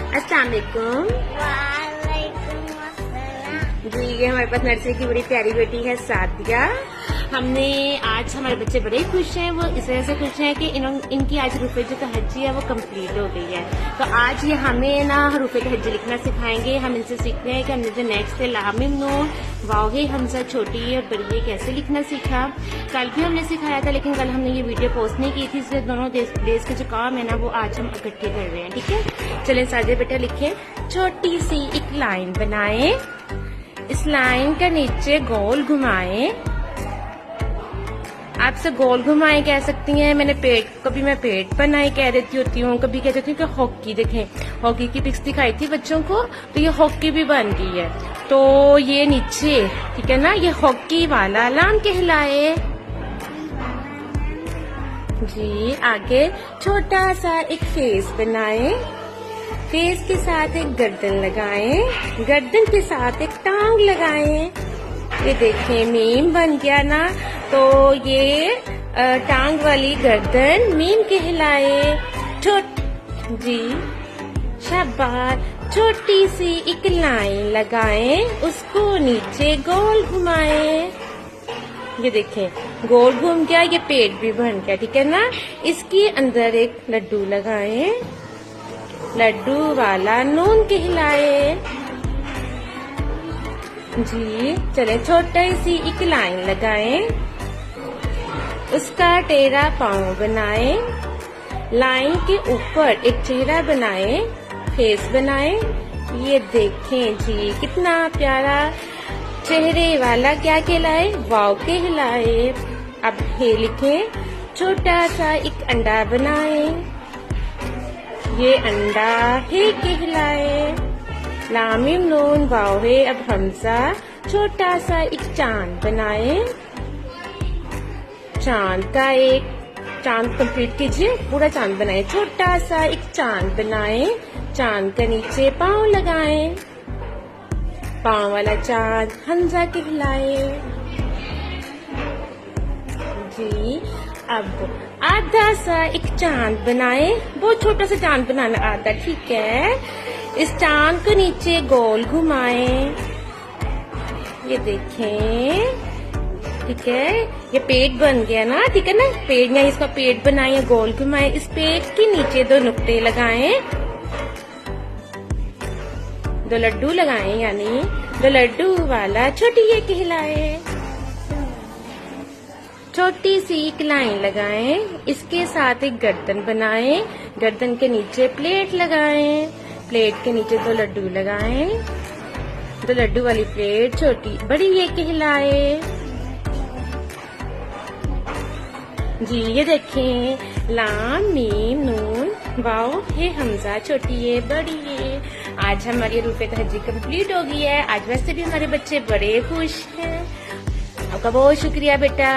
अस्सलाम वालेकुम। जी ये हमारे पास नर्सरी की बड़ी प्यारी बेटी है सादिया। हमने आज हमारे बच्चे बड़े खुश हैं, वो इस वजह से खुश हैं कि इनकी आज हरूफ तहज्जी है वो कंप्लीट हो गई है। तो आज ये हमें ना हरूफ तहज्जी लिखना सिखाएंगे। हम इनसे सीखते हैं कि हमने जो नेक्स्ट है ला मीम नून वाओ हमजा छोटी और बड़ी है कैसे लिखना सीखा। कल भी हमने सिखाया था लेकिन कल हमने ये वीडियो पोस्ट नहीं की थी, इसलिए दोनों डेज के जो काम है ना वो आज हम इकट्ठे कर रहे हैं। ठीक है, चलें सादिया बेटा लिखें। छोटी सी एक लाइन बनाएं, इस लाइन का नीचे गोल घुमाएं। आपसे गोल घुमाएं कह सकती हैं। मैंने पेट, कभी मैं पेट बनाए कह देती होती हूँ, कभी कह देती हूँ कि हॉकी देखें। हॉकी की पिक्स दिखाई थी बच्चों को, तो ये हॉकी भी बन गई है। तो ये नीचे ठीक है ना, ये हॉकी वाला लाम कहलाए। जी आगे छोटा सा एक फेस बनाए, फेस के साथ एक गर्दन लगाएं, गर्दन के साथ एक टांग लगाएं। ये देखें मीम बन गया ना, तो ये टांग वाली गर्दन मीम कहलाए। जी शाबाश। छोटी सी एक लाइन लगाएं, उसको नीचे गोल घुमाएं। ये देखें गोल घूम गया, ये पेट भी बन गया। ठीक है ना, इसके अंदर एक लड्डू लगाएं, लड्डू वाला नून कहलाए। जी चले छोटी सी एक लाइन लगाएं, उसका टेढ़ा पाँव बनाएं, लाइन के ऊपर एक चेहरा बनाएं, फेस बनाएं। ये देखें जी कितना प्यारा चेहरे वाला क्या कहलाए, वाव कहलाए। अब हे लिखें छोटा सा एक अंडा बनाएं, ये अंडा है कहलाए। लाम मीम नून वाव है। अब हमजा छोटा सा एक चांद बनाए, चांद का एक चांद कंप्लीट कीजिए, पूरा चांद बनाए। छोटा सा एक चांद बनाए, चांद का नीचे पाँव लगाएं, पाँव वाला चांद हमजा कहलाए। जी अब आधा सा एक चांद बनाए, बहुत छोटा सा चांद बनाना आधा, ठीक है। इस चांद को नीचे गोल घुमाएं, ये देखें ठीक है। ये पेट बन गया ना, ठीक है ना, पेट या इसका पेट बनाए, गोल घुमाए। इस पेट के नीचे दो नुक्ते लगाएं, दो लड्डू लगाएं, यानी दो लड्डू वाला छोटी ये कहलाए। छोटी सी एक लाइन लगाएं, इसके साथ एक गर्दन बनाएं, गर्दन के नीचे प्लेट लगाएं, प्लेट के नीचे दो लड्डू लगाएं, दो लड्डू वाली प्लेट छोटी बड़ी ये कहलाए। जी ये देखें लाम मीम नून वाओ है हमजा छोटी ये बड़ी ये। आज हमारी हरूफ तहज्जी कंप्लीट हो गई है। आज वैसे भी हमारे बच्चे बड़े खुश हैं। आपका बहुत शुक्रिया बेटा।